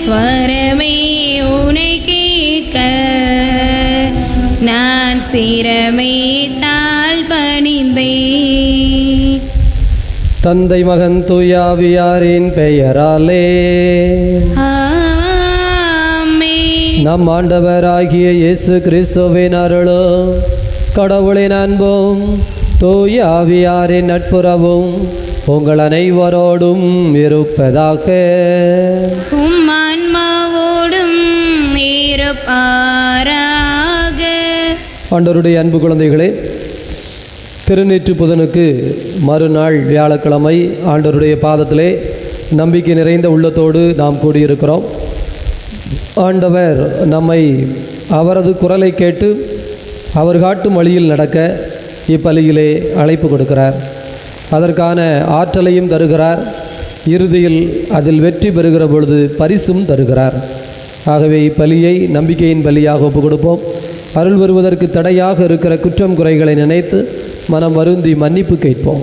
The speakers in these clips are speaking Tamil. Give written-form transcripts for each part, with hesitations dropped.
ஸ்வரமே உனை கேட்க நான் சிரமே தாழ் பணிந்தேன். தந்தை மகன் தூயாவியாரின் பெயராலே ஆமென். நம் ஆண்டவராகிய இயேசு கிறிஸ்துவின் அருளும் கடவுளின் அன்பும் தூயாவியாரின் நட்புறவும் உங்கள் அனைவரோடும் இருப்பதாக. உம் ஆன்மாவோடும் இருப்பாராக. ஆண்டவருடைய அன்பு குழந்தைகளே, திருநீற்று புதனுக்கு மறுநாள் வியாழக்கிழமை ஆண்டவருடைய பாதத்திலே நம்பிக்கை நிறைந்த உள்ளத்தோடு நாம் கூடியிருக்கிறோம். ஆண்டவர் நம்மை அவரது குரலை கேட்டு அவர் காட்டும் வழியில் நடக்க இப்பலியிலே அழைப்பு கொடுக்கிறார். அதற்கான ஆற்றலையும் தருகிறார். இறுதியில் அதில் வெற்றி பெறுகிற பொழுது பரிசும் தருகிறார். ஆகவே இப்பலியை நம்பிக்கையின் பலியாக ஒப்புக் கொடுப்போம். அருள் வருவதற்கு தடையாக இருக்கிற குற்றம் குறைகளை நினைத்து மனம் வருந்தி மன்னிப்பு கேட்போம்.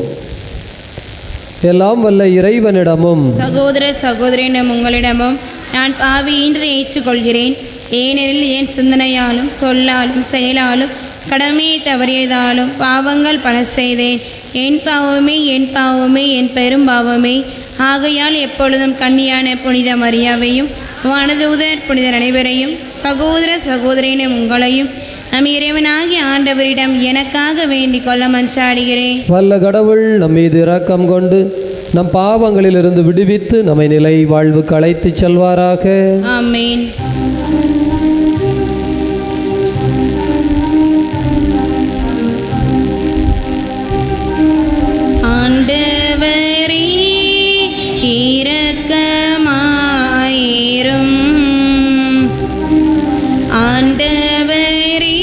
எல்லாம் வல்ல இறைவனிடமும் சகோதர சகோதரியிடம் உங்களிடமும் நான் பாவி என்று ஏற்றுக்கொள்கிறேன். ஏனெனில் என் சிந்தனையாலும் சொல்லாலும் செயலாலும் கடமையை தவறியதாலும் பாவங்கள் பல செய்தேன். என் பாவமே என் பாவமே என் பெரும் பாவமே. ஆகையால் எப்பொழுதும் கன்னியான புனித மரியாவையும் வானதூதர் புனிதர் அனைவரையும் சகோதர சகோதரியிடம் உங்களையும் நம் இறைவனாகிய ஆண்டவரிடம் எனக்காக வேண்டிக் கொள்ள மன்றாடுகிறேன். வல்ல கடவுள் நம் மீது இரக்கம் கொண்டு நம் பாவங்களிலிருந்து விடுவித்து நம்மை நிலை வாழ்வுக்கு அழைத்து செல்வாராக. ஆமென். ஆண்டவரே இரக்கமாயிரும். ஆண்டவரே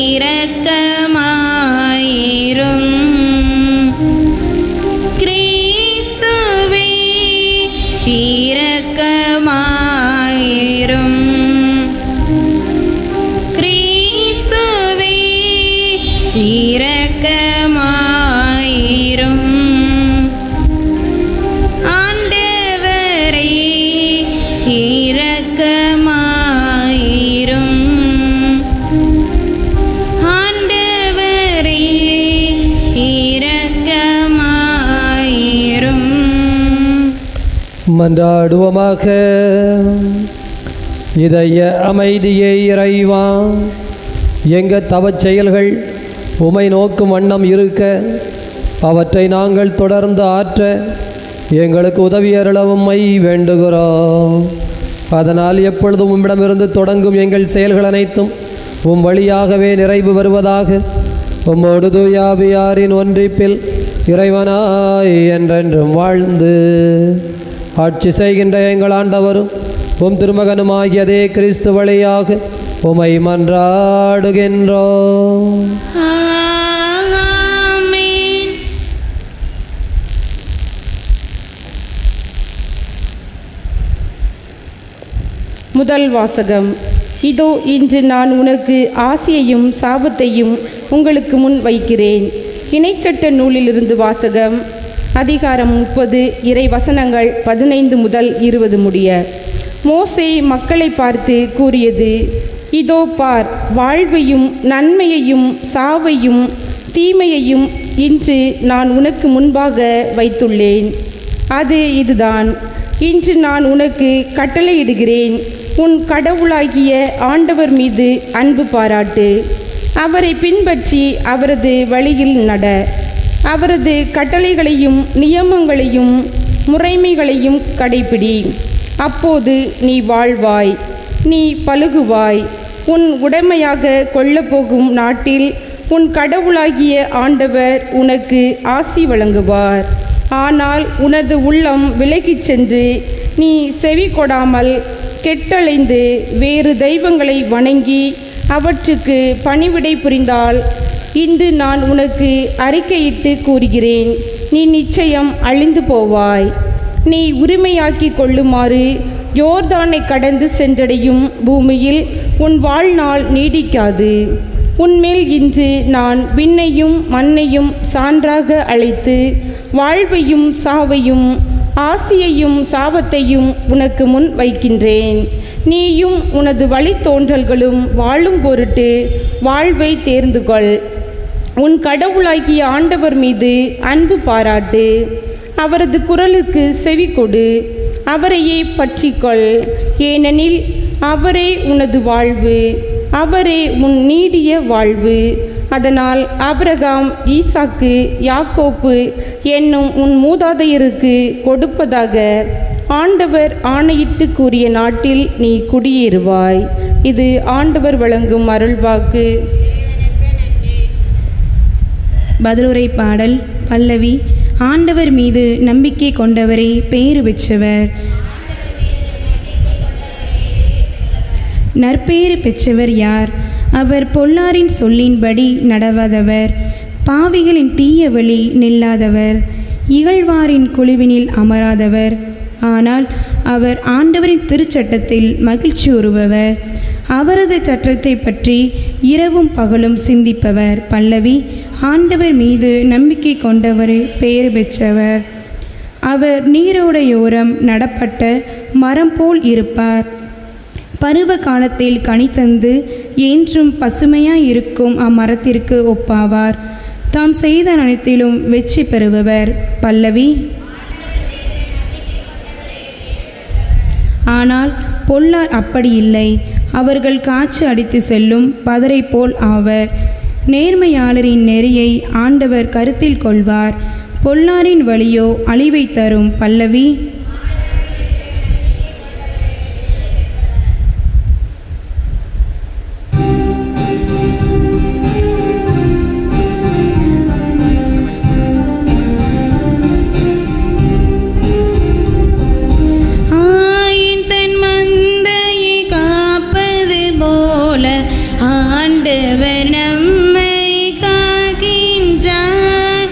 இரக்கமாயிரும். கிறிஸ்துவே இரக்கமாயிரும். கிறிஸ்துவே இரக்கமாயிரும். ஆண்டவரே இரக்கமாயிரும். ஆண்டவரே இரக்கமாயிரும். மன்றாடுவோமாக. இதய அமைதியை இறைவா, எங்கள் தவச் செயல்கள் உமை நோக்கும் வண்ணம் இருக்க அவற்றை நாங்கள் தொடர்ந்து ஆற்ற எங்களுக்கு உதவி அருளவும் உம்மை வேண்டுகிறோம். அதனால் எப்பொழுதும் உம்மிடமிருந்து தொடங்கும் எங்கள் செயல்கள் அனைத்தும் உம் வழியாகவே நிறைவு வருவதாக. உம்மோடு தூயாவியாரின் ஒன்றிப்பில் இறைவனாய் என்றென்றும் வாழ்ந்து ஆட்சி செய்கின்ற எங்கள் ஆண்டவரும் உம் திருமகனுமாகிய அதே கிறிஸ்து வழியாக உமை மன்றாடுகின்றோம். ஆமென். முதல் வாசகம். இதோ இன்று நான் உனக்கு ஆசியையும் சாபத்தையும் உங்களுக்கு முன் வைக்கிறேன். இணைச்சட்ட நூலிலிருந்து வாசகம். அதிகாரம் 30, இறை வசனங்கள் 15 முதல் 20 முடிய. மோசே மக்களை பார்த்து கூறியது: இதோ பார், வாழ்வையும் நன்மையையும் சாவையும் தீமையையும் இன்று நான் உனக்கு முன்பாக வைத்துள்ளேன். அது இதுதான்: இன்று நான் உனக்கு கட்டளையிடுகிறேன், உன் கடவுளாகிய ஆண்டவர் மீது அன்பு பாராட்டு. அவரை பின்பற்றி அவரது வழியில் நட. அவரது கட்டளைகளையும் நியமங்களையும் முறைமைகளையும் கடைப்பிடி. அப்போது நீ வாழ்வாய், நீ பலுகுவாய். உன் உடைமையாக கொள்ளப்போகும் நாட்டில் உன் கடவுளாகிய ஆண்டவர் உனக்கு ஆசி வழங்குவார். ஆனால் உனது உள்ளம் விலகிச் சென்று நீ செவி கொடாமல் கெட்டலைந்து வேறு தெய்வங்களை வணங்கி அவற்றுக்கு பணிவிடை புரிந்தால், இன்று நான் உனக்கு அறிக்கையிட்டு கூறுகிறேன், நீ நிச்சயம் அழிந்து போவாய். நீ உரிமையாக்கி கொள்ளுமாறு யோர்தானை கடந்து சென்றடையும் பூமியில் உன் வாழ்நாள் நீடிக்காது. உன்மேல் இன்று நான் விண்ணையும் மண்ணையும் சான்றாக அழைத்து வாழ்வையும் சாவையும் ஆசியையும் சாபத்தையும் உனக்கு முன் வைக்கின்றேன். நீயும் உனது வழித்தோன்றல்களும் வாழும் பொருட்டு வாழ்வை தேர்ந்து கொள். உன் கடவுளாகிய ஆண்டவர் மீது அன்பு பாராட்டு. அவரது குரலுக்கு செவி கொடு. அவரையே பற்றிக்கொள். ஏனெனில் அவரே உனது வாழ்வு, அவரே உன் நீடிய வாழ்வு. அதனால் ஆபிரகாம், ஈசாக்கு, யாக்கோப்பு என்னும் உன் மூதாதையருக்கு கொடுப்பதாக ஆண்டவர் ஆணையிட்டு கூறிய நாட்டில் நீ குடியேறுவாய். இது ஆண்டவர் வழங்கும் அருள்வாக்கு. பதிலுரை பாடல். பல்லவி. ஆண்டவர் மீது நம்பிக்கை கொண்டவரே பேறு பெற்றவர். நற்பேறு பெற்றவர் யார்? அவர் பொல்லாரின் சொல்லின்படி நடவாதவர், பாவிகளின் தீய வழி நில்லாதவர், இகழ்வாரின் குழுவினில் அமராதவர். ஆனால் அவர் ஆண்டவரின் திருச்சட்டத்தில் மகிழ்ச்சியுறுபவர். அவரது சட்டத்தை பற்றி இரவும் பகலும் சிந்திப்பவர். பல்லவி. ஆண்டவர் மீது நம்பிக்கை கொண்டவரே பேறு பெற்றவர். அவர் நீரோடையோரம் நடப்பட்ட மரம் போல் இருப்பார். பருவ காலத்தில் கனி தந்து என்றும் பசுமையாயிருக்கும் அம்மரத்திற்கு ஒப்பாவார். தாம் செய்த அனைத்திலும் வெற்றி பெறுபவர். பல்லவி. ஆனால் பொல்லார் அப்படி இல்லை. அவர்கள் காற்று அடித்து செல்லும் பதரை போல் ஆவர். நேர்மையாளரின் நெறியை ஆண்டவர் கருத்தில் கொள்வார். பொல்லாரின் வழியோ அழிவை தரும். பல்லவி. ஆண்டவர் நம்மை காக்கின்றார்.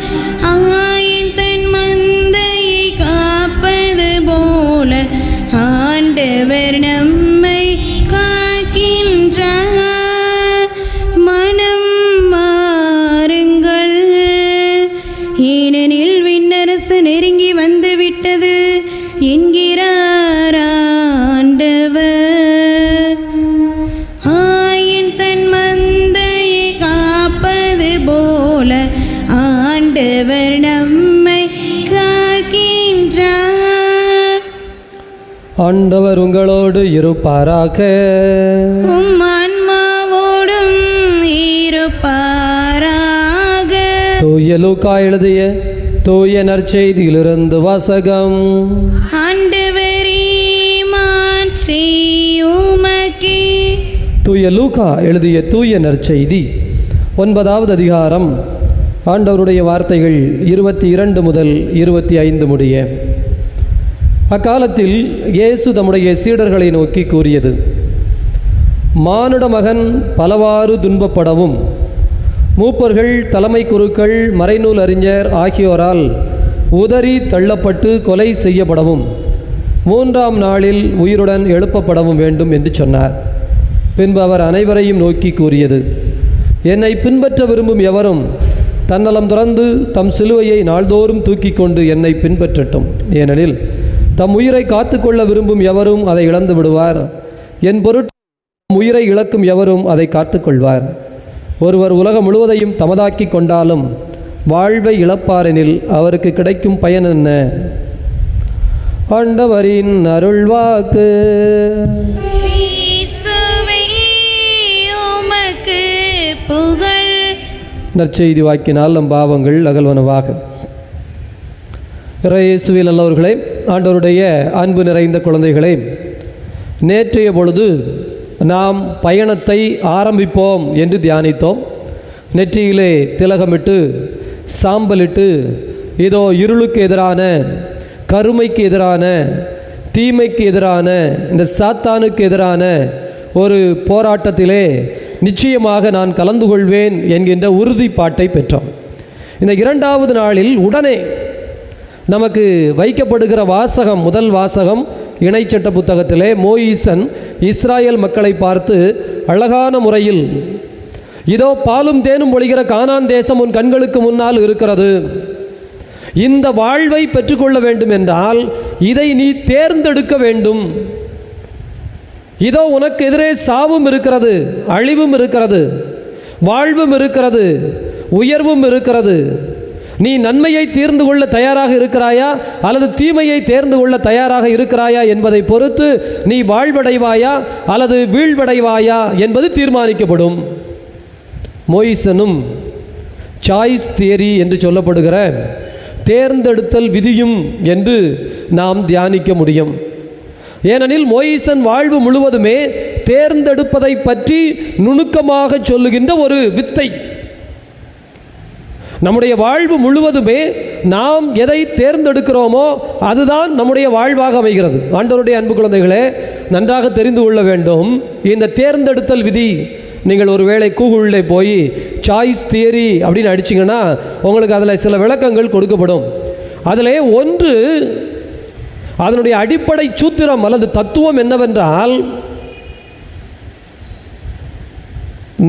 ஆயின் தன் மந்தையை காப்பது போல ஆண்டவர் நம்மை காக்கின்றார். மனம் மாறுங்கள், ஏனெனில் விண்ணரசு நெருங்கி வந்து விட்டது என்கிறார் ஆண்டவர். ஆண்டவர் நம்மை காக்கின்றார். ஆண்டவர் உங்களோடு இருப்பாராக. உம் ஆன்மாவோடும் இருப்பாராக. தூய லூக்கா எழுதிய தூய நற்செய்தியிலிருந்து வாசகம். ஆண்டவரே மாட்சி உமக்கே. தூய லூக்கா எழுதிய தூய நற்செய்தி 9வது அதிகாரம். ஆண்டவருடைய வார்த்தைகள் 22 முதல் 25 முடிய. அக்காலத்தில் இயேசு தம்முடைய சீடர்களை நோக்கி கூறியது: மானுட மகன் பலவாறு துன்பப்படவும், மூப்பர்கள், தலைமை குருக்கள், மறைநூல் அறிஞர் ஆகியோரால் உதறி தள்ளப்பட்டு கொலை செய்யப்படவும், 3ஆம் நாளில் உயிருடன் எழுப்பப்படவும் வேண்டும் என்று சொன்னார். பின்பு அவர் அனைவரையும் நோக்கி கூறியது: என்னை பின்பற்ற விரும்பும் எவரும் தன்னலம் துறந்து தம் சிலுவையை நாள்தோறும் தூக்கி கொண்டு என்னை பின்பற்றட்டும். ஏனெனில் தம் உயிரை காத்து கொள்ள விரும்பும் எவரும் அதை இழந்து விடுவார். என் பொருட்டு உயிரை இழக்கும் எவரும் அதை காத்து கொள்வார். ஒருவர் உலகம் முழுவதையும் தமதாக்கி கொண்டாலும் வாழ்வை இழப்பாரெனில் அவருக்கு கிடைக்கும் பயன் என்ன? ஆண்டவரின் அருள்வாக்கு. நற்செய்தி வாக்கினால் நம் பாவங்கள் அகல்வனவாக. இயேசுவில் நல்லவர்களே, ஆண்டவருடைய அன்பு நிறைந்த குழந்தைகளே, நேற்றைய பொழுது நாம் பயணத்தை ஆரம்பிப்போம் என்று தியானித்தோம். நெற்றியிலே திலகமிட்டு சாம்பலிட்டு இதோ இருளுக்கு எதிரான, கருமைக்கு எதிரான, தீமைக்கு எதிரான, இந்த சாத்தானுக்கு எதிரான ஒரு போராட்டத்திலே நிச்சயமாக நான் கலந்து கொள்வேன் என்கின்ற உறுதிப்பாட்டை பெற்றோம். இந்த 2வது நாளில் உடனே நமக்கு வைக்கப்படுகிற வாசகம், முதல் வாசகம் இணைச்சட்ட புத்தகத்திலே மோயிசன் இஸ்ராயேல் மக்களை பார்த்து அழகான முறையில், இதோ பாலும் தேனும் ஒழிகிற கானான் தேசம் உன் கண்களுக்கு முன்னால் இருக்கிறது, இந்த வாழ்வை பெற்றுக்கொள்ள வேண்டும் என்றால் இதை நீ தேர்ந்தெடுக்க வேண்டும். இதோ உனக்கு எதிரே சாவும் இருக்கிறது, அழிவும் இருக்கிறது, வாழ்வும் இருக்கிறது, உயர்வும் இருக்கிறது. நீ நன்மையை தேர்ந்து கொள்ள தயாராக இருக்கிறாயா அல்லது தீமையை தேர்ந்து கொள்ள தயாராக இருக்கிறாயா என்பதை பொறுத்து நீ வாழ்வடைவாயா அல்லது வீழ்வடைவாயா என்பது தீர்மானிக்கப்படும். மோயிசனும் சாய்ஸ் தியரி என்று சொல்லப்படுகிற தேர்ந்தெடுத்தல் விதியும் என்று நாம் தியானிக்க முடியும். ஏனெனில் மோயிசன் வாழ்வு முழுவதுமே தேர்ந்தெடுப்பதை பற்றி நுணுக்கமாக சொல்லுகின்ற ஒரு வித்தை. நம்முடைய வாழ்வு முழுவதுமே நாம் எதை தேர்ந்தெடுக்கிறோமோ அதுதான் நம்முடைய வாழ்வாக அமைகிறது. ஆண்டவருடைய அன்பு குழந்தைகளே, நன்றாக தெரிந்து கொள்ள வேண்டும். இந்த தேர்ந்தெடுத்தல் விதி நீங்கள் ஒரு வேளை கூகுளில் போய் சாய்ஸ் தியரி அப்படின்னு அடிச்சிங்கன்னா உங்களுக்கு அதில் சில விளக்கங்கள் கொடுக்கப்படும். அதில் ஒன்று, அதனுடைய அடிப்படை சூத்திரம் அல்லது தத்துவம் என்னவென்றால்,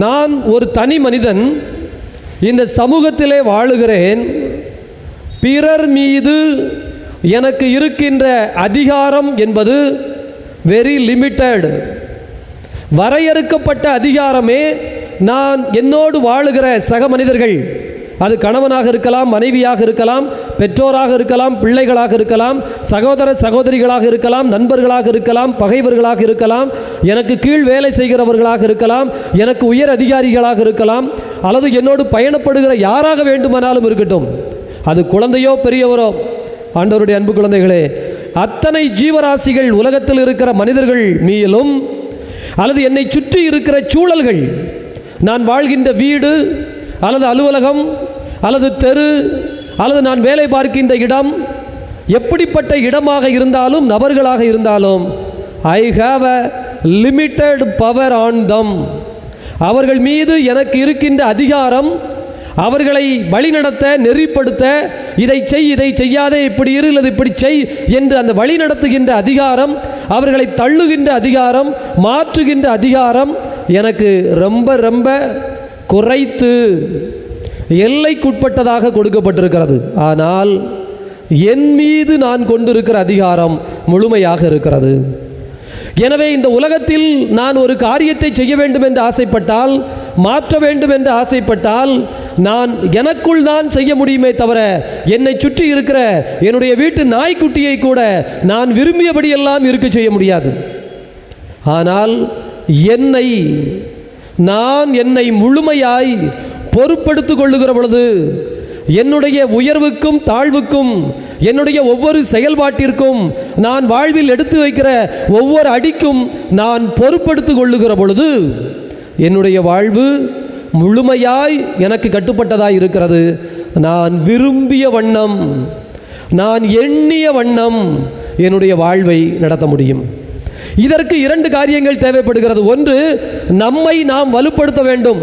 நான் ஒரு தனி மனிதன் இந்த சமூகத்திலே வாழுகிறேன். பிறர் மீது எனக்கு இருக்கின்ற அதிகாரம் என்பது வெரி லிமிட்டட், வரையறுக்கப்பட்ட அதிகாரமே. நான் என்னோடு வாழுகிற சக மனிதர்கள், அது கணவனாக இருக்கலாம், மனைவியாக இருக்கலாம், பெற்றோராக இருக்கலாம், பிள்ளைகளாக இருக்கலாம், சகோதர சகோதரிகளாக இருக்கலாம், நண்பர்களாக இருக்கலாம், பகைவர்களாக இருக்கலாம், எனக்கு கீழ் வேலை செய்கிறவர்களாக இருக்கலாம், எனக்கு உயர் அதிகாரிகளாக இருக்கலாம், அல்லது என்னோடு பயணப்படுகிற யாராக வேண்டுமானாலும் இருக்கட்டும், அது குழந்தையோ பெரியவரோ. ஆண்டவருடைய அன்பு குழந்தைகளே, அத்தனை ஜீவராசிகள் உலகத்தில் இருக்கிற மனிதர்கள் மீதும் அல்லது என்னை சுற்றி இருக்கிற சூழல்கள், நான் வாழ்கின்ற வீடு அல்லது அலுவலகம் அல்லது தெரு அல்லது நான் வேலை பார்க்கின்ற இடம், எப்படிப்பட்ட இடமாக இருந்தாலும் நபர்களாக இருந்தாலும், I have a limited power on them. அவர்கள் மீது எனக்கு இருக்கின்ற அதிகாரம், அவர்களை வழிநடத்த, நெறிப்படுத்த, இதை செய், இதை செய்யாதே, இப்படி இரு அல்லது இப்படி செய் என்று அந்த வழி நடத்துகின்ற அதிகாரம், அவர்களை தள்ளுகின்ற அதிகாரம், மாற்றுகின்ற அதிகாரம் எனக்கு ரொம்ப ரொம்ப குறைத்து எல்லைக்குட்பட்டதாக கொடுக்கப்பட்டிருக்கிறது. ஆனால் என் மீது நான் கொண்டிருக்கிற அதிகாரம் முழுமையாக இருக்கிறது. எனவே இந்த உலகத்தில் நான் ஒரு காரியத்தை செய்ய வேண்டும் என்று ஆசைப்பட்டால், மாற்ற வேண்டும் என்று ஆசைப்பட்டால், நான் எனக்குள் தான் செய்ய முடியுமே தவிர என்னை சுற்றி இருக்கிற என்னுடைய வீட்டு நாய்க்குட்டியை கூட நான் விரும்பியபடியெல்லாம் இருக்க செய்ய முடியாது. ஆனால் என்னை முழுமையாய் பொறுப்படுத்திக் கொள்ளுகிற பொழுது, என்னுடைய உயர்வுக்கும் தாழ்வுக்கும், என்னுடைய ஒவ்வொரு செயல்பாட்டிற்கும், நான் வாழ்வில் எடுத்து வைக்கிற ஒவ்வொரு அடிக்கும் நான் பொறுப்படுத்திக் கொள்ளுகிற பொழுது, என்னுடைய வாழ்வு முழுமையாய் எனக்கு கட்டுப்பட்டதாய் இருக்கிறது. நான் விரும்பிய வண்ணம், நான் எண்ணிய வண்ணம் என்னுடைய வாழ்வை நடத்த முடியும். இதற்கு இரண்டு காரியங்கள் தேவைப்படுகிறது. ஒன்று, நம்மை நாம் வலுப்படுத்த வேண்டும்,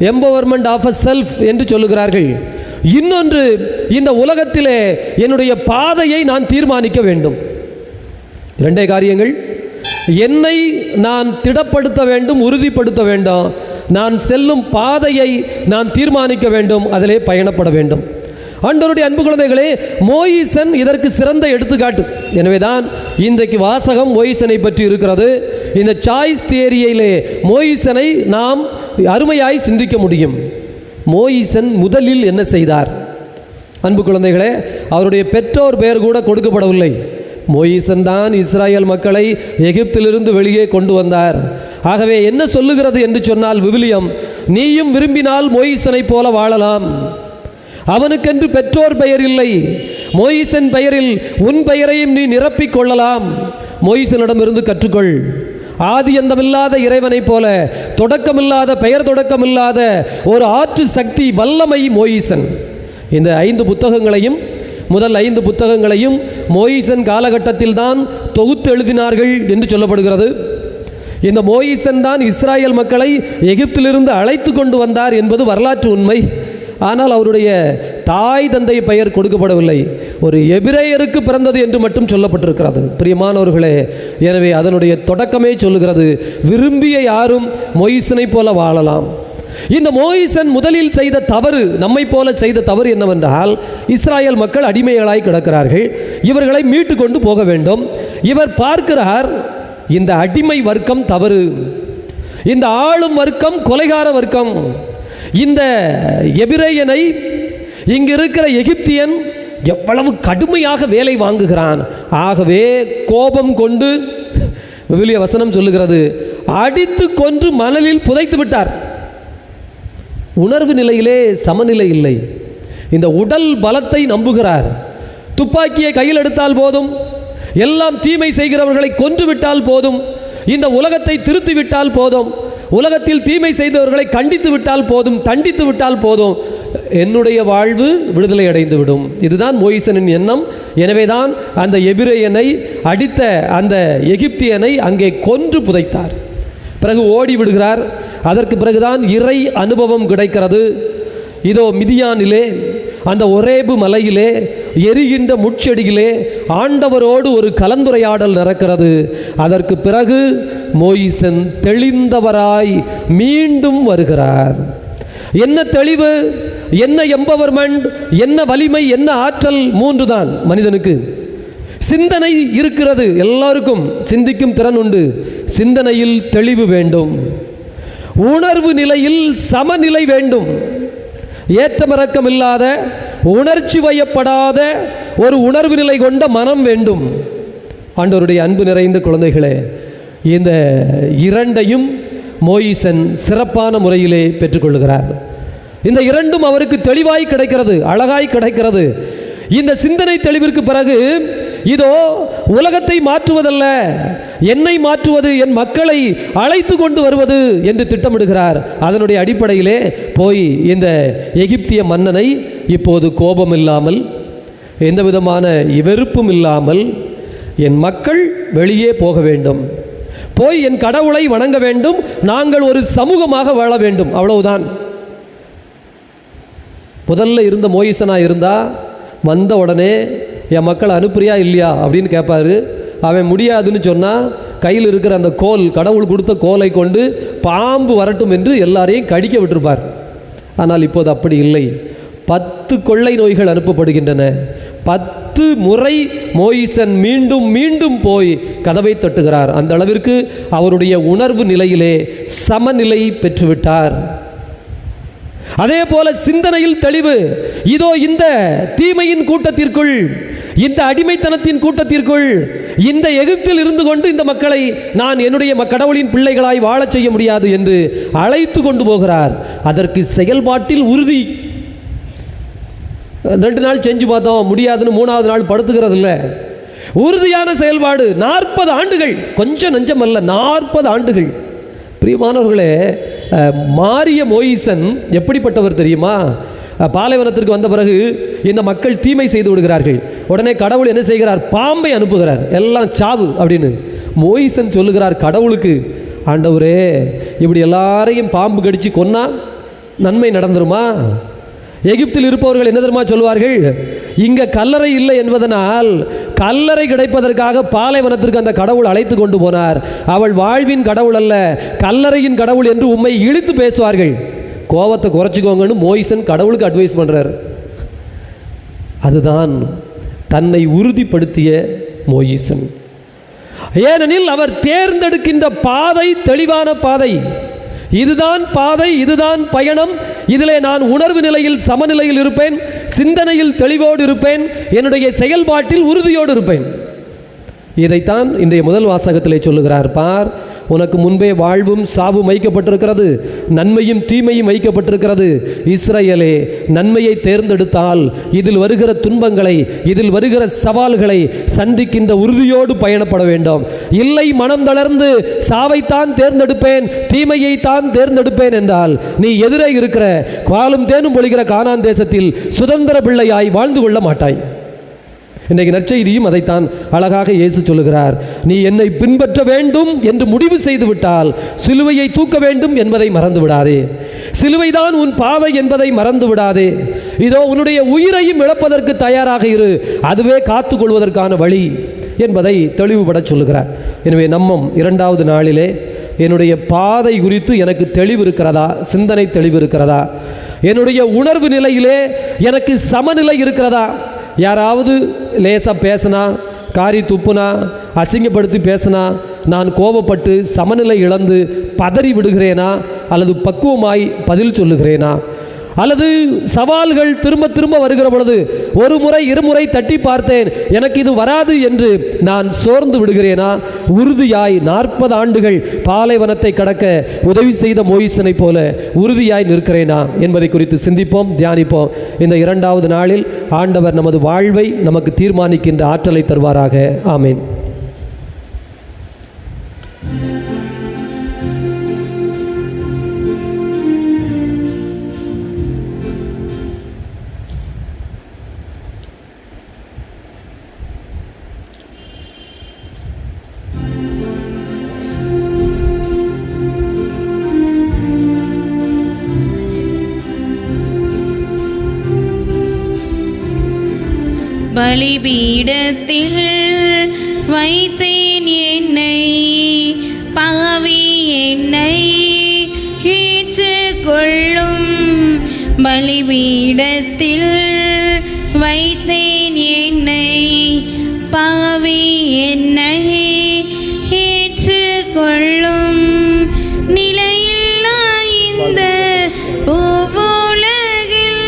எம்பவர்மெண்ட் ஆஃப் அ செல்ஃப் என்று சொல்லுகிறார்கள். இன்னொன்று, இந்த உலகத்திலே என்னுடைய பாதையை நான் தீர்மானிக்க வேண்டும். இரண்டே காரியங்கள். என்னை நான் திடப்படுத்த வேண்டும், உறுதிப்படுத்த வேண்டும். நான் செல்லும் பாதையை நான் தீர்மானிக்க வேண்டும், அதிலே பயணப்பட வேண்டும். ஆண்டவருடைய அன்பு குழந்தைகளே, மோயிசன் இதற்கு சிறந்த எடுத்துக்காட்டு. எனவே தான் இன்றைக்கு வாசகம் மோயிசனை பற்றி இருக்கிறது. இந்த சாய்ஸ் தியரியிலே மோயிசனை நாம் அருமையாய் சிந்திக்க முடியும். மோயிசன் முதலில் என்ன செய்தார்? அன்பு குழந்தைகளே, அவருடைய பெற்றோர் பெயர் கூட கொடுக்கப்படவில்லை. மோயிசன் தான் இஸ்ராயல் மக்களை எகிப்திலிருந்து வெளியே கொண்டு வந்தார். ஆகவே என்ன சொல்லுகிறது என்று சொன்னால், விவிலியம், நீயும் விரும்பினால் மோயிசனை போல வாழலாம். அவனுக்கென்று பெற்றோர் பெயர் இல்லை. மோயிசன் பெயரில் உன் பெயரையும் நீ நிரப்பிக் கொள்ளலாம். மோயிசனிடமிருந்து கற்றுக்கொள். ஆதி அந்தமில்லாத இறைவனை போல, தொடக்கமில்லாத, பெயர் தொடக்கமில்லாத ஒரு ஆற்று சக்தி, வல்லமை மோயிசன். இந்த 5 புத்தகங்களையும், முதல் 5 புத்தகங்களையும் மோயிசன் காலகட்டத்தில் தான் தொகுத்து எழுதினார்கள் என்று சொல்லப்படுகிறது. இந்த மோயிசன் தான் இஸ்ராயல் மக்களை எகிப்திலிருந்து அழைத்து கொண்டு வந்தார் என்பது வரலாற்று உண்மை. ஆனால் அவருடைய தாய் தந்தை பெயர் கொடுக்கப்படவில்லை. ஒரு எபிரேயருக்கு பிறந்தது என்று மட்டும் சொல்லப்பட்டிருக்கிறது. பிரியமானவர்களே, எனவே அதனுடைய தொடக்கமே சொல்லுகிறது, விரும்பிய யாரும் மோயிசனை போல வாழலாம். இந்த மோயிசன் முதலில் செய்த தவறு, நம்மை போல செய்த தவறு என்னவென்றால், இஸ்ராயல் மக்கள் அடிமைகளாய் கிடக்கிறார்கள், இவர்களை மீட்டு கொண்டு போக வேண்டும். இவர் பார்க்கிறார், இந்த அடிமை வர்க்கம் தவறு, இந்த ஆளும் வர்க்கம் கொலைகார வர்க்கம், இந்த எபிரேயனை இங்கு இருக்கிற எகிப்தியன் எவ்வளவு கடுமையாக வேலை வாங்குகிறான். ஆகவே கோபம் கொண்டு விவிலிய வசனம் சொல்லுகிறது, அடித்து கொன்று மணலில் புதைத்து விட்டார். உணர்வு நிலையிலே சமநிலை இல்லை. இந்த உடல் பலத்தை நம்புகிறார். துப்பாக்கியை கையில் எடுத்தால் போதும், எல்லாம் தீமை செய்கிறவர்களை கொன்று விட்டால் போதும், இந்த உலகத்தை திருத்தி விட்டால் போதும், உலகத்தில் தீமை செய்தவர்களை கண்டித்து விட்டால் போதும், தண்டித்து விட்டால் போதும், என்னுடைய வாழ்வு விடுதலை அடைந்து விடும். இதுதான் மோயிசனின் எண்ணம். எனவேதான் அந்த எபிரேயனை அடித்த அந்த எகிப்தியனை அங்கே கொன்று புதைத்தார். பிறகு ஓடி விடுகிறார். அதற்கு பிறகுதான் இறை அனுபவம் கிடைக்கிறது. இதோ மிதியானிலே அந்த ஒரேபு மலையிலே எரிகின்ற முட்செடியிலே ஆண்டவரோடு ஒரு கலந்துரையாடல் நடக்கிறது. அதற்கு பிறகு மோயிசன் தெளிந்தவராய் மீண்டும் வருகிறார். என்ன தெளிவு, என்ன எம்பவர்மெண்ட், என்ன வலிமை, என்ன ஆற்றல், மூன்று தான் மனிதனுக்கு. சிந்தனை இருக்கிறது, எல்லாருக்கும் சிந்திக்கும் திறன் உண்டு. சிந்தனையில் தெளிவு வேண்டும், உணர்வு நிலையில் சமநிலை வேண்டும், ஏற்றமிறக்கம் இல்லாத உணர்ச்சி வயப்படாத ஒரு உணர்வு நிலை கொண்ட மனம் வேண்டும். ஆண்டவருடைய அன்பு நிறைந்த குழந்தைகளே, இந்த இரண்டையும் மோயிசன் சிறப்பான முறையிலே பெற்றுக்கொள்கிறார். இந்த இரண்டும் அவருக்கு தெளிவாய் கிடைக்கிறது, அழகாய் கிடைக்கிறது. இந்த சிந்தனை தெளிவிற்கு பிறகு இதோ உலகத்தை மாற்றுவதல்ல, என்னை மாற்றுவது, என் மக்களை அழைத்து கொண்டு வருவது என்று திட்டமிடுகிறார். அதனுடைய அடிப்படையிலே போய் இந்த எகிப்திய மன்னனை இப்போது கோபம் இல்லாமல், எந்த விதமான வெறுப்பும் இல்லாமல், என் மக்கள் வெளியே போக வேண்டும், போய் என் கடவுளை வணங்க வேண்டும், நாங்கள் ஒரு சமூகமாக வாழ வேண்டும், அவ்வளவுதான். முதல்ல இருந்த மோயிசனா இருந்தா வந்த உடனே என் மக்களை அனுப்புறியா இல்லையா அப்படின்னு கேட்பாரு. அவன் முடியாதுன்னு சொன்னால் கையில் இருக்கிற அந்த கோல், கடவுள் கொடுத்த கோலை கொண்டு பாம்பு வரட்டும் என்று எல்லாரையும் கடிக்க விட்டுருப்பார். ஆனால் இப்போது அப்படி இல்லை. 10 கொள்ளை நோய்கள் அனுப்பப்படுகின்றன. 10 முறை மோயிசன் மீண்டும் மீண்டும் போய் கதவை தட்டுகிறார். அந்த அளவிற்கு அவருடைய உணர்வு நிலையிலே சமநிலை பெற்றுவிட்டார். அதே போல சிந்தனையில் தெளிவு. இதோ இந்த தீமையின் கூட்டத்திற்குள், இந்த அடிமைத்தனத்தின் கூட்டத்திற்குள், இந்த எகிப்தில் இருந்து கொண்டு இந்த மக்களை நான் என்னுடைய கடவுளின் பிள்ளைகளாய் வாழச் செய்ய முடியாது என்று அழைத்து கொண்டு போகிறார். அதற்கு செயல்பாட்டில் உறுதி. 2 நாள் செஞ்சு பார்த்தோம், முடியாதுன்னு 3வது நாள் படுத்துக்கிறது இல்லை. உறுதியான செயல்பாடு. 40 ஆண்டுகள், கொஞ்சம் நஞ்சம் அல்ல, 40 ஆண்டுகள். பிரியமானவர்களே, மாறிய மோயிசன் எப்படிப்பட்டவர் தெரியுமா? பாலைவனத்திற்கு வந்த பிறகு இந்த மக்கள் தீமை செய்து விடுகிறார்கள். உடனே கடவுள் என்ன செய்கிறார்? பாம்பை அனுப்புகிறார், எல்லாம் சாவு அப்படின்னு. மோயிசன் சொல்லுகிறார் கடவுளுக்கு, ஆண்டவரே, இப்படி எல்லாரையும் பாம்பு கடிச்சு கொன்னா நன்மை நடந்துருமா? எகிப்தில் இருப்பவர்கள் என்ன தெரியுமா சொல்லுவார்கள்? இங்கே கல்லறை இல்லை என்பதனால் கல்லறை கிடைப்பதற்காக பாலைவனத்திற்கு அந்த கடவுள் அழைத்து கொண்டு போனார். அவள் வாழ்வின் கடவுள் அல்ல, கல்லறையின் கடவுள் என்று உம்மை இழுத்து பேசுவார்கள். கோபத்தை குறைச்சிக்கோங்கன்னு மோயிசன் கடவுளுக்கு அட்வைஸ் பண்ணுறார். அதுதான் தன்னை உறுதிப்படுத்திய மோயிசன். ஏனெனில் அவர் தேர்ந்தெடுக்கின்ற பாதை தெளிவான பாதை. இதுதான் பாதை, இதுதான் பயணம், இதிலே நான் உணர்வு நிலையில் சமநிலையில் இருப்பேன், சிந்தனையில் தெளிவோடு இருப்பேன், என்னுடைய செயல்பாட்டில் உறுதியோடு இருப்பேன். இதைத்தான் இன்றைய முதல் வாசகத்திலே சொல்லுகிறார். பார், உனக்கு முன்பே வாழ்வும் சாவும் வைக்கப்பட்டிருக்கிறது, நன்மையும் தீமையும் வைக்கப்பட்டிருக்கிறது. இஸ்ரவேலே, நன்மையை தேர்ந்தெடுத்தால் இதில் வருகிற துன்பங்களை, இதில் வருகிற சவால்களை சந்திக்கின்ற உறுதியோடு பயணப்பட வேண்டும். இல்லை, மனம் தளர்ந்து சாவைத்தான் தேர்ந்தெடுப்பேன், தீமையை தான் தேர்ந்தெடுப்பேன் என்றால் நீ எதிரே இருக்கிற பாலும் தேனும் பொழிகிற கானான் தேசத்தில் சுதந்திர பிள்ளையாய் வாழ்ந்து கொள்ள மாட்டாய். இன்றைக்கு நற்செய்தியும் அதைத்தான் அழகாக இயேசு சொல்லுகிறார். நீ என்னை பின்பற்ற வேண்டும் என்று முடிவு செய்து விட்டால் சிலுவையை தூக்க வேண்டும் என்பதை மறந்து விடாதே. சிலுவைதான் உன் பாதை என்பதை மறந்து விடாதே. இதோ உன்னுடைய உயிரையும் இழப்பதற்கு தயாராக இரு, அதுவே காத்து கொள்வதற்கான வழி என்பதை தெளிவுபட சொல்லுகிறார். எனவே நம்மும் 2வது நாளிலே என்னுடைய பாதை குறித்து எனக்கு தெளிவு இருக்கிறதா, சிந்தனை தெளிவு இருக்கிறதா, என்னுடைய உணர்வு நிலையிலே எனக்கு சமநிலை இருக்கிறதா. யாராவது லேசாக பேசினா, காரி துப்புனா, அசிங்கப்படுத்தி பேசினா நான் கோபப்பட்டு சமநிலை இழந்து பதறி விடுகிறேனா, அல்லது பக்குவமாய் பதில் சொல்லுகிறேனா, அல்லது சவால்கள் திரும்ப திரும்ப வருகிற பொழுது ஒரு முறை இருமுறை தட்டி பார்த்தேன், எனக்கு இது வராது என்று நான் சோர்ந்து விடுகிறேனா, உறுதியாய் 40 ஆண்டுகள் பாலைவனத்தை கடக்க உதவி செய்த மோயிசனை போல உறுதியாய் நிற்கிறேனா என்பதை குறித்து சிந்திப்போம், தியானிப்போம். இந்த 2வது நாளில் ஆண்டவர் நமது வாழ்வை நமக்கு தீர்மானிக்கின்ற ஆற்றலை தருவாராக. ஆமேன். பலிபீடத்தில் வைத்தேன் என்னை, பாவி என்னை ஏற்றுக்கொள்ளும். பலிபீடத்தில் வைத்தேன் என்னை, பாவி என்னை ஏற்றுக்கொள்ளும். நிலையில்லா இந்த பூவுலகில்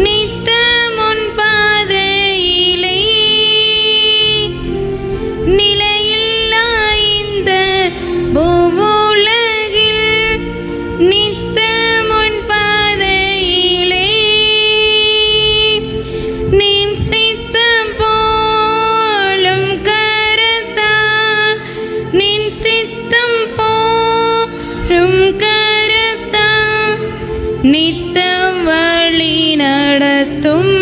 நித்தம் உன் பாதையிலே, நிலையில்லா இந்த பூவுலகில் நித்தம் உன் பாதையிலே, நின் சித்தம் போலும் கரத்தால், நின் சித்தம் போலும் கரத்தால் நித்தம் வழி நடத்தும்,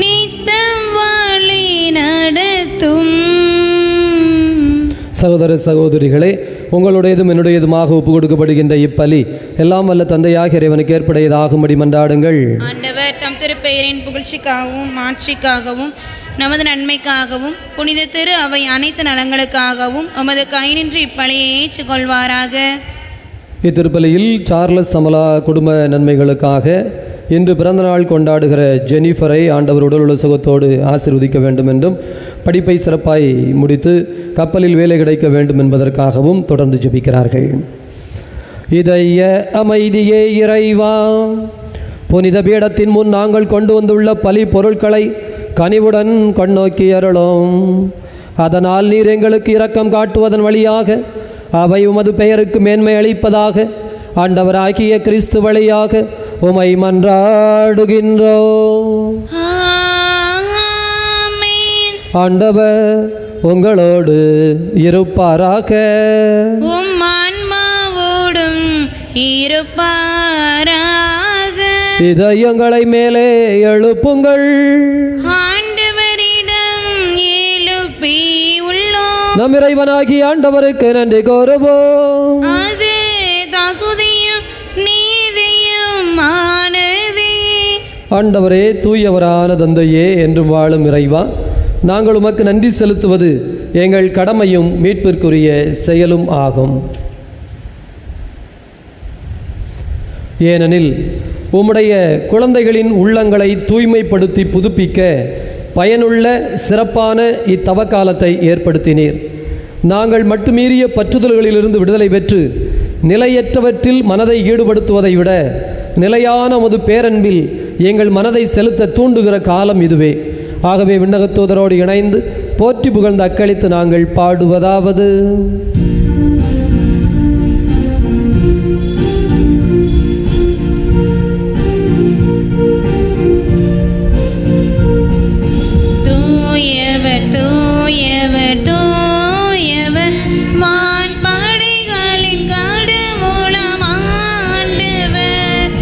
நித்தம் வழி நடத்தும். சகோதர சகோதரிகளே, உங்களுடையதும் என்னுடையதுமாக ஒப்பு கொடுக்கப்படுகின்ற இப்பலி எல்லாம் வல்ல தந்தையாக இறைவனுக்கு ஏற்புடையதாகும்படி மன்றாடுங்கள். ஆண்டவர் தம் திருப்பெயரின் புகழ்ச்சிக்காகவும் மாட்சிக்காகவும் நமது நன்மைக்காகவும் புனித திரு அவை அனைத்து நலங்களுக்காகவும் உமது கை நின்று இப்பலியை ஏற்றுக்கொள்வாராக. இத்திருப்பலியில் சார்லஸ் சமலா குடும்ப நன்மைகளுக்காக இன்று பிறந்தநாள் கொண்டாடுகிற ஜெனிஃபரை ஆண்டவர் உடலுள்ள சுகத்தோடு ஆசீர்வதிக்க வேண்டும் என்றும், படிப்பை சிறப்பாய் முடித்து கப்பலில் வேலை கிடைக்க வேண்டும் என்பதற்காகவும் தொடர்ந்து ஜெபிக்கிறார்கள். இதய அமைதியே இறைவா, புனித பீடத்தின் முன் நாங்கள் கொண்டு வந்துள்ள பலி பொருட்களை கனிவுடன் கண்ணோக்கி அருளும். அதனால் நீர் எங்களுக்கு இரக்கம் காட்டுவதன் வழியாக அவை உமது பெயருக்கு மேன்மை அளிப்பதாக ஆண்டவராகிய கிறிஸ்து வழியாக உமை மன்றாடுகின்றோம். ஆண்டவர் உங்களோடு இருப்பாராக. உம் ஆன்மாவோடும் இருப்பாராக. இதயங்களை மேலே எழுப்புங்கள். ஆண்டவரிடம் எழுப்பி உள்ளோம். நம் இறைவனாகி ஆண்டவருக்கு நன்றி கூறுவோம். அது தகுதியும் நீதியும் ஆனதே. ஆண்டவரே, தூயவரான தந்தையே, என்றும் வாழும் இறைவா, நாங்கள் உமக்கு நன்றி செலுத்துவது எங்கள் கடமையும் மீட்பிற்குரிய செயலும் ஆகும். ஏனெனில் உம்முடைய குழந்தைகளின் உள்ளங்களை தூய்மைப்படுத்தி புதுப்பிக்க பயனுள்ள சிறப்பான இத்தவக்காலத்தை ஏற்படுத்தினீர். நாங்கள் மட்டுமீறிய பற்றுதல்களிலிருந்து விடுதலை பெற்று நிலையற்றவற்றில் மனதை ஈடுபடுத்துவதை விட நிலையான உமது பேரன்பில் எங்கள் மனதை செலுத்த தூண்டுகிற காலம் இதுவே. ஆகவே விண்ணகத்தூதரோடு இணைந்து போற்றி புகழ்ந்து அக்களித்து நாங்கள் பாடுவதாவது: தூயவர் தூயவர் தூயவர் வான்படைகளின் கடவுளாம் ஆண்டவர்.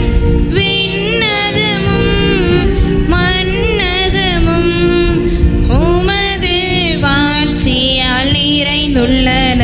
விண்ணகமும் மண்ணகமும் உமது வாட்சியால் நிறைந்துள்ளன.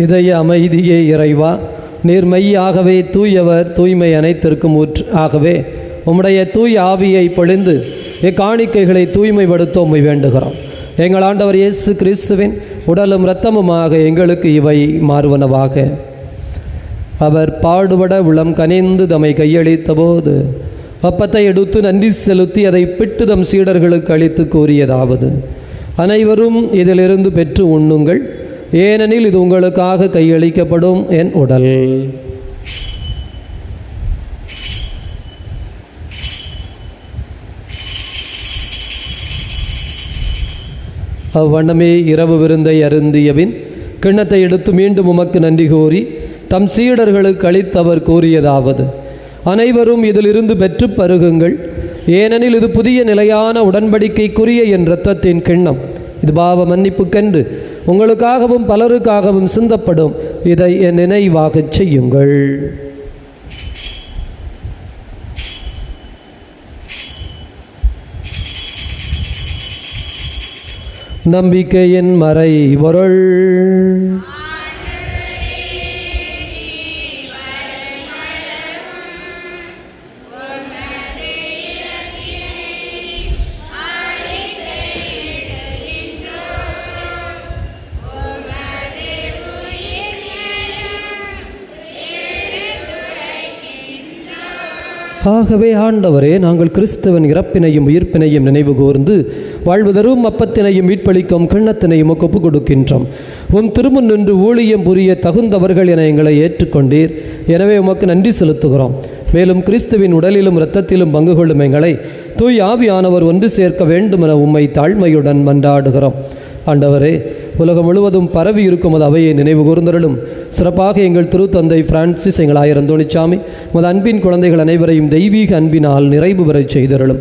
இதய அமைதியே இறைவா, நீர் மெய்யாகவே தூயவர், தூய்மை அனைத்திற்கும் ஊற்று. ஆகவே உம்முடைய தூய ஆவியை பொழிந்து இக்காணிக்கைகளை தூய்மைப்படுத்த உம்மை வேண்டுகிறோம். எங்கள் ஆண்டவர் இயேசு கிறிஸ்துவின் உடலும் இரத்தமுமாக எங்களுக்கு இவை மாறுவனவாக. அவர் பாடுபட உளம் கனிந்து தம்மை கையளித்த போது அப்பத்தை எடுத்து நன்றி செலுத்தி அதை பிட்டு தம் சீடர்களுக்கு அளித்து கூறியதாவது: அனைவரும் இதிலிருந்து பெற்று உண்ணுங்கள், ஏனெனில் இது உங்களுக்காக கையளிக்கப்படும் என் உடல். அவ்வண்ணமே இரவு விருந்தை அருந்தியபின் கிண்ணத்தை எடுத்து மீண்டும் உமக்கு நன்றி கூறி தம் சீடர்களுக்கு அளித்தவர் கூறியதாவது: அனைவரும் இதிலிருந்து பெற்று பருகுங்கள், ஏனெனில் இது புதிய நிலையான உடன்படிக்கைக்குரிய என் இரத்தத்தின் கிண்ணம். இது பாவ மன்னிப்புக்கென்று உங்களுக்காகவும் பலருக்காகவும் சிந்தப்படும். இதை என் நினைவாகச் செய்யுங்கள். நம்பிக்கையின் மறை பொருள். ஆகவே ஆண்டவரே, நாங்கள் கிறிஸ்துவின் இறப்பினையும் உயிர்ப்பினையும் நினைவு கூர்ந்து வாழ்வு தரும் அப்பத்தினையும் மீட்பளிக்கும் கிண்ணத்தினையும் ஒப்புக் கொடுக்கின்றோம். உம் திருமுன் நின்று ஊழியம் புரிய தகுந்தவர்கள் என எங்களை ஏற்றுக்கொண்டீர். எனவே உமக்கு நன்றி செலுத்துகிறோம். மேலும் கிறிஸ்துவின் உடலிலும் இரத்தத்திலும் பங்கு கொள்ளும் எங்களை தூய் ஆவியானவர் ஒன்று சேர்க்க வேண்டுமென உம்மை தாழ்மையுடன் மன்றாடுகிறோம். ஆண்டவரே, உலகம் முழுவதும் பரவி இருக்கும் அது அவையை நினைவு கூர்ந்தருளும். சிறப்பாக எங்கள் திருத்தந்தை பிரான்சிஸ், எங்கள் ஆயர் அந்தோணிச்சாமி, உமது அன்பின் குழந்தைகள் அனைவரையும் தெய்வீக அன்பினால் நிறைவு பெறச் செய்தருளும்.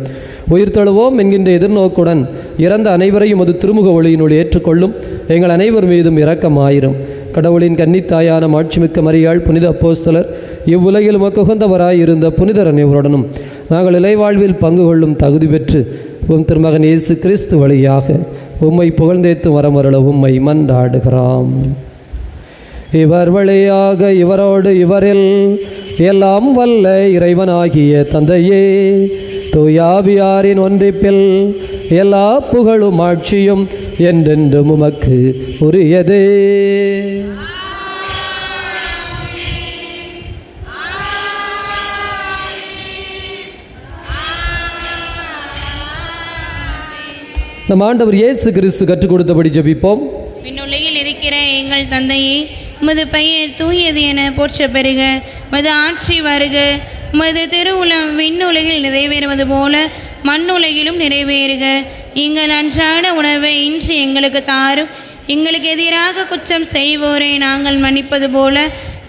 உயிர் தழுவோம் என்கின்ற எதிர்நோக்குடன் இறந்த அனைவரையும் அது திருமுக ஒளியினுள் ஏற்றுக்கொள்ளும். எங்கள் அனைவர் மீதும் இரக்கமாயிரும். கடவுளின் கன்னித்தாயான மாட்சிமிக்க மரியாள், புனித அப்போஸ்தலர், இவ்வுலகில் உமக்கு உகந்தவராய் இருந்த புனிதர் அனைவருடனும் நாங்கள் இலைவாழ்வில் பங்கு கொள்ளும் தகுதி பெற்று உம் திருமகன் இயேசு கிறிஸ்து வழியாக உம்மை புகழ்ந்தேத்து வரமருள உம்மை மன்றாடுகிறோம். இவர் வழியாக இவரோடு இவரில் எல்லாம் வல்ல இறைவனாகிய தந்தையே, தூயாவியாரின் ஒன்றிப்பில் எல்லா புகழும் ஆட்சியும் என்றென்றும் உமக்கு உரியதே. நம் ஆண்டவர் இயேசு கிறிஸ்து கற்றுக் கொடுத்தபடி ஜெபிப்போம். விண்ணுலகில் இருக்கிற எங்கள் தந்தையே, உமது பெயர் தூயது என போற்ற பெறுக. உமது ஆட்சி வருக. உமது திருவுளம் விண்ணுலகில் நிறைவேறுவது போல மண்ணுலகிலும் நிறைவேறுக. எங்கள் அன்றாட உணவை இன்று எங்களுக்கு தாரும். எங்களுக்கு எதிராக குற்றம் செய்வோரை நாங்கள் மன்னிப்பது போல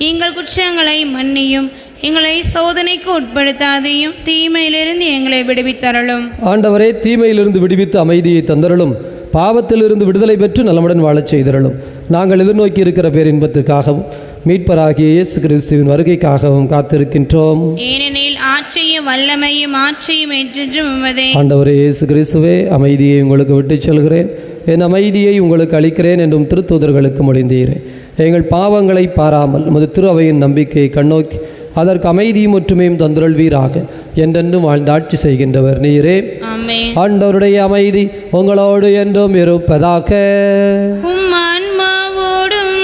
எங்கள் குற்றங்களை மன்னியும். எங்களை சோதனைக்கு உட்படுத்தாதையும் தீமையிலிருந்து எங்களை விடுவித்தரலும். ஆண்டவரே, தீமையிலிருந்து விடுவித்து அமைதியை தந்தரலும். பாவத்திலிருந்து விடுதலை பெற்று நலமுடன் வாழச் செய்தரலும். நாங்கள் எதிர்நோக்கி இருக்கிற பேரின்பத்திற்காகவும் மீட்பராகிய இயேசு கிறிஸ்துவின் வருகைக்காகவும் காத்திருக்கின்றோம். ஏனெனில் ஆட்சியும் வல்லமையும் ஆட்சியும் என்றென்றும் உமதே. ஆண்டவரே இயேசு கிறிஸ்துவே, அமைதியை உங்களுக்கு விட்டுச் செல்கிறேன், என் அமைதியை உங்களுக்கு அளிக்கிறேன் என்றும் திருத்தூதர்களுக்கு மொழிந்தீரேன். எங்கள் பாவங்களை பாராமல் உமது திரு அவையின் நம்பிக்கையை கண்ணோக்கி அதற்கு அமைதியும் ஒற்றுமையும் தந்துருள்வீராக. என்றென்றும் வாழ்ந்து ஆட்சி செய்கின்றவர் நீரே. ஆமென். ஆண்டவருடைய அமைதி உங்களோடு என்றும் இருப்பதாக. உம் ஆன்மாவோடும்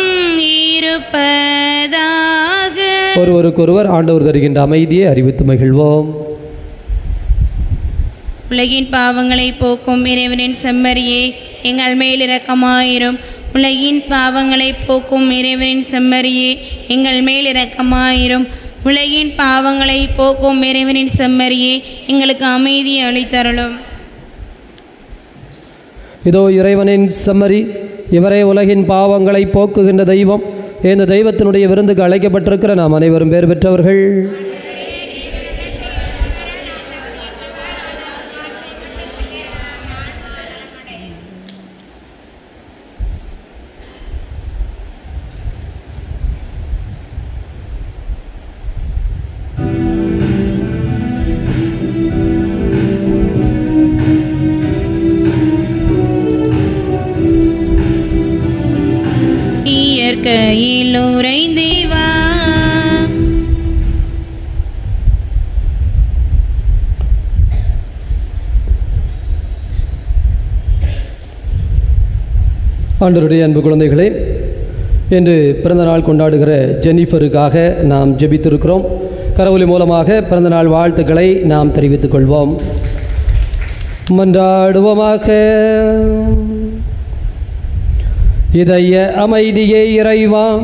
இருப்பதாக. ஒருவருக்கொருவர் ஆண்டவர் தருகின்ற அமைதியை அறிவித்து மகிழ்வோம். உலகின் பாவங்களை போக்கும் இறைவனின் செம்மறியே, எங்கள் மேல் இரக்கமாயிரும். உலகின் பாவங்களை போக்கும் இறைவனின் செம்மறியே, எங்கள் மேல் இரக்கமாயிரும். உலகின் பாவங்களை போக்கும் இறைவனின் செம்மறியே, எங்களுக்கு அமைதியை அளித்தருளும். இதோ இறைவனின் செம்மறி, இவரே உலகின் பாவங்களை போக்குகின்ற தெய்வம். இந்த தெய்வத்தினுடைய விருந்துக்கு அழைக்கப்பட்டிருக்கிற நாம் அனைவரும் பேர் பெற்றவர்கள். இயற்கையில் ஆண்டவருடைய அன்பு குழந்தைகளே, இன்று பிறந்தநாள் கொண்டாடுகிற ஜெனிஃபருக்காக நாம் ஜெபித்திருக்கிறோம். கரவொலி மூலமாக பிறந்தநாள் வாழ்த்துக்களை நாம் தெரிவித்துக் கொள்வோம். மன்றாடுவோமாக. இதய அமைதியே இறைவா,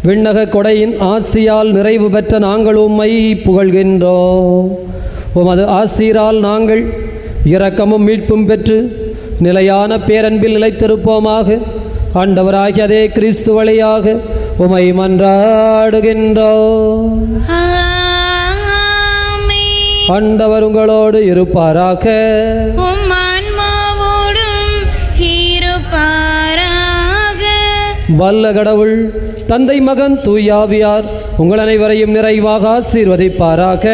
விண்ணக கொடையின் ஆசியால் நிறைவு பெற்ற நாங்கள் உம்மை புகழ்கின்றோம். உமது ஆசீரால் நாங்கள் இரக்கமும் மீட்பும் பெற்று நிலையான பேரன்பில் நிலைத்திருப்போமாக. ஆண்டவராகிய அதே கிறிஸ்து வழியாக உமை மன்றாடுகின்றோம். ஆண்டவர் உங்களோடு இருப்பாராக. வல்ல கடவுள் தந்தை, மகன், தூயாவியார் உங்கள் அனைவரையும் நிறைவாக ஆசீர்வதிப்பாராக.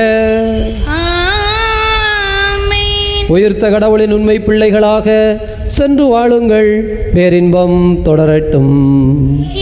உயிர்த்த கடவுளின் உண்மை பிள்ளைகளாக சென்று வாழுங்கள். பேரின்பம் தொடரட்டும்.